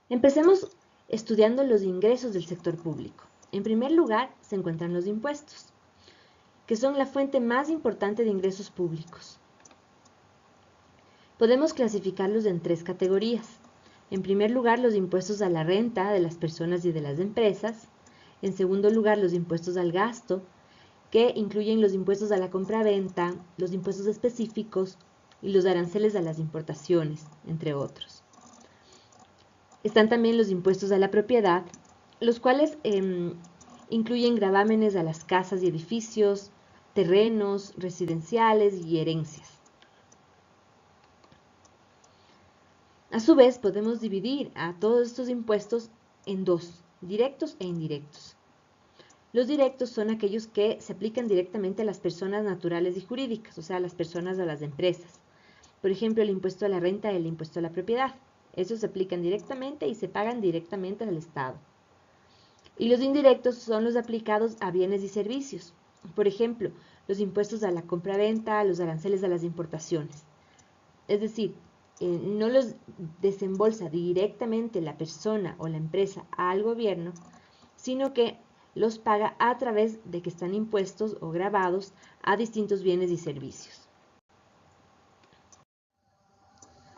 Empecemos estudiando los ingresos del sector público. En primer lugar, se encuentran los impuestos, que son la fuente más importante de ingresos públicos. Podemos clasificarlos en tres categorías. En primer lugar, los impuestos a la renta de las personas y de las empresas. En segundo lugar, los impuestos al gasto, que incluyen los impuestos a la compra-venta, los impuestos específicos y los aranceles a las importaciones, entre otros. Están también los impuestos a la propiedad, los cuales incluyen gravámenes a las casas y edificios, terrenos residenciales y herencias. A su vez, podemos dividir a todos estos impuestos en dos, directos e indirectos. Los directos son aquellos que se aplican directamente a las personas naturales y jurídicas, o sea, a las personas o a las empresas. Por ejemplo, el impuesto a la renta y el impuesto a la propiedad. Esos se aplican directamente y se pagan directamente al Estado. Y los indirectos son los aplicados a bienes y servicios. Por ejemplo, los impuestos a la compra-venta, los aranceles a las importaciones. Es decir, no los desembolsa directamente la persona o la empresa al gobierno, sino que los paga a través de que están impuestos o gravados a distintos bienes y servicios.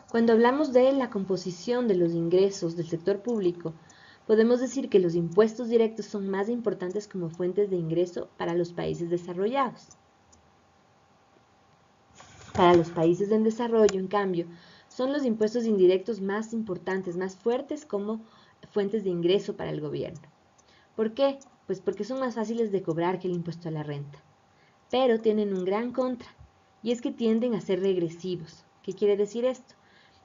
Cuando hablamos de la composición de los ingresos del sector público, podemos decir que los impuestos directos son más importantes como fuentes de ingreso para los países desarrollados. Para los países en desarrollo, en cambio, son los impuestos indirectos más importantes, más fuertes como fuentes de ingreso para el gobierno. ¿Por qué? Pues porque son más fáciles de cobrar que el impuesto a la renta. Pero tienen un gran contra, y es que tienden a ser regresivos. ¿Qué quiere decir esto?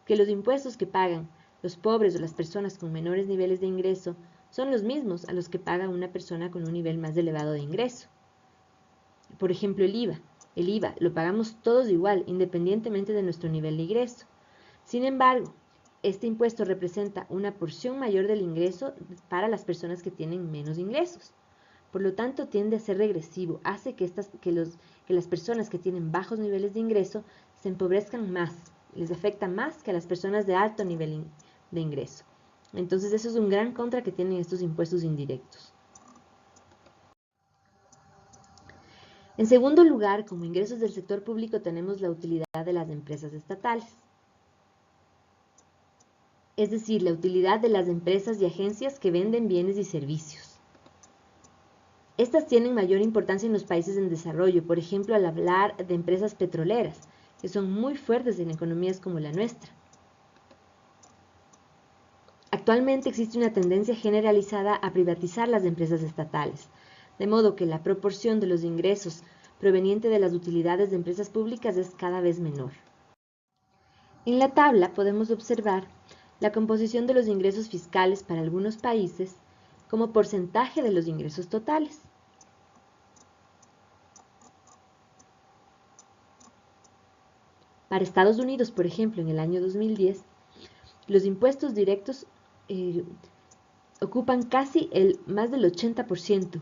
Que los impuestos que pagan los pobres o las personas con menores niveles de ingreso son los mismos a los que paga una persona con un nivel más elevado de ingreso. Por ejemplo, el IVA. El IVA lo pagamos todos igual, independientemente de nuestro nivel de ingreso. Sin embargo, este impuesto representa una porción mayor del ingreso para las personas que tienen menos ingresos. Por lo tanto, tiende a ser regresivo, hace que las personas que tienen bajos niveles de ingreso se empobrezcan más, les afecta más que a las personas de alto nivel de ingreso. Entonces, eso es un gran contra que tienen estos impuestos indirectos. En segundo lugar, como ingresos del sector público, tenemos la utilidad de las empresas estatales. Es decir, la utilidad de las empresas y agencias que venden bienes y servicios. Estas tienen mayor importancia en los países en desarrollo, por ejemplo, al hablar de empresas petroleras, que son muy fuertes en economías como la nuestra. Actualmente existe una tendencia generalizada a privatizar las empresas estatales, de modo que la proporción de los ingresos proveniente de las utilidades de empresas públicas es cada vez menor. En la tabla podemos observar la composición de los ingresos fiscales para algunos países como porcentaje de los ingresos totales. Para Estados Unidos, por ejemplo, en el año 2010, los impuestos directos ocupan casi más del 80%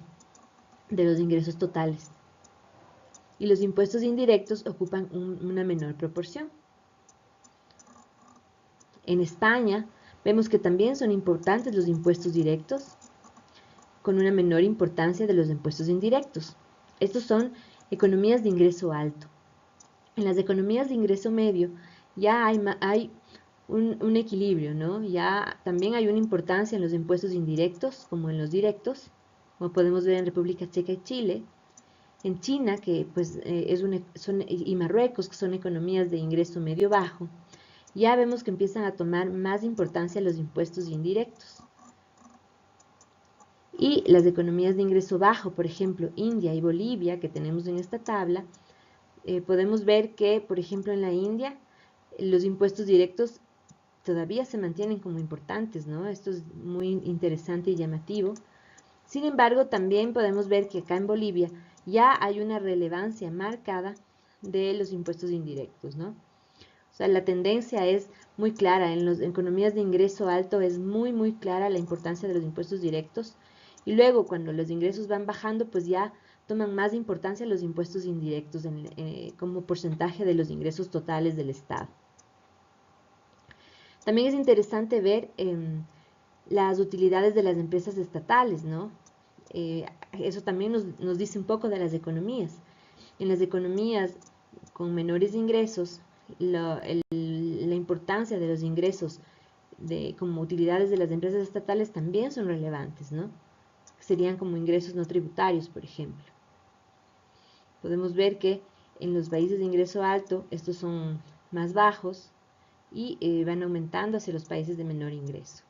de los ingresos totales y los impuestos indirectos ocupan una menor proporción. En España vemos que también son importantes los impuestos directos, con una menor importancia de los impuestos indirectos. Estos son economías de ingreso alto. En las economías de ingreso medio ya hay un equilibrio, ¿no? Ya también hay una importancia en los impuestos indirectos como en los directos, como podemos ver en República Checa y Chile. En China, que pues y Marruecos, que son economías de ingreso medio bajo, ya vemos que empiezan a tomar más importancia los impuestos indirectos. Y las economías de ingreso bajo, por ejemplo, India y Bolivia, que tenemos en esta tabla, podemos ver que, por ejemplo, en la India, los impuestos directos todavía se mantienen como importantes, ¿no? Esto es muy interesante y llamativo. Sin embargo, también podemos ver que acá en Bolivia ya hay una relevancia marcada de los impuestos indirectos, ¿no? O sea, la tendencia es muy clara. En las economías de ingreso alto es muy clara la importancia de los impuestos directos. Y luego, cuando los ingresos van bajando, pues ya toman más importancia los impuestos indirectos como porcentaje de los ingresos totales del Estado. También es interesante ver las utilidades de las empresas estatales, ¿no? Eso también nos dice un poco de las economías. En las economías con menores ingresos, la importancia de los ingresos como utilidades de las empresas estatales también son relevantes, ¿no? Serían como ingresos no tributarios, por ejemplo. Podemos ver que en los países de ingreso alto estos son más bajos y van aumentando hacia los países de menor ingreso.